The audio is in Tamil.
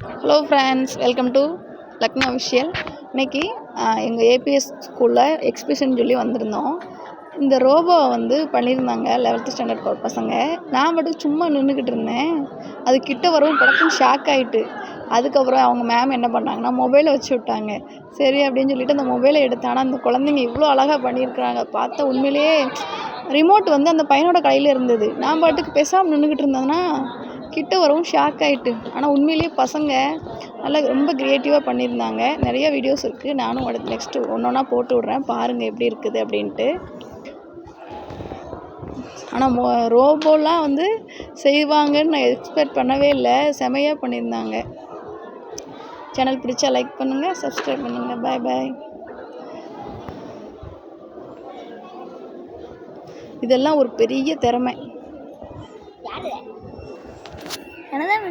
Hello friends, welcome to Lucknow visual. இன்றைக்கி எங்கள் ஏபிஎஸ் ஸ்கூலில் எக்ஸிபிஷன் சொல்லி வந்திருந்தோம். இந்த ரோபோ பண்ணியிருந்தாங்க 11th ஸ்டாண்டர்ட் பசங்க. நான் மட்டும் சும்மா நின்றுக்கிட்டு இருந்தேன். அது கிட்ட வரவும் படக்குன்னு ஷாக் ஆகிட்டு. அதுக்கப்புறம் அவங்க மேம் என்ன பண்ணாங்கன்னா மொபைலை வச்சு விட்டாங்க. சரி அப்படின்னு சொல்லிட்டு அந்த மொபைலை எடுத்தேன். ஆனால் அந்த குழந்தைங்க இவ்வளோ அழகாக பண்ணியிருக்கிறாங்க. பார்த்தா உண்மையிலேயே ரிமோட் அந்த பையனோட கையில் இருந்தது. நான் பாட்டுக்கு பேசாமல் நின்றுக்கிட்டு இருந்தேன்னா கிட்ட வரவும் ஷாக் ஆகிட்டு. ஆனால் உண்மையிலேயே பசங்க நல்லா ரொம்ப க்ரியேட்டிவாக பண்ணியிருந்தாங்க. நிறைய வீடியோஸ் இருக்குது. நானும் அடுத்து நெக்ஸ்ட்டு ஒன்றா போட்டு விட்றேன், பாருங்கள் எப்படி இருக்குது அப்படின்ட்டு. ஆனால் ரோபோலாம் செய்வாங்கன்னு நான் எக்ஸ்பெக்ட் பண்ணவே இல்லை. செமையாக பண்ணியிருந்தாங்க. சேனல் பிடிச்சா லைக் பண்ணுங்கள், சப்ஸ்கிரைப் பண்ணுங்கள். பாய் பாய். இதெல்லாம் ஒரு பெரிய திறமை. என்னதான்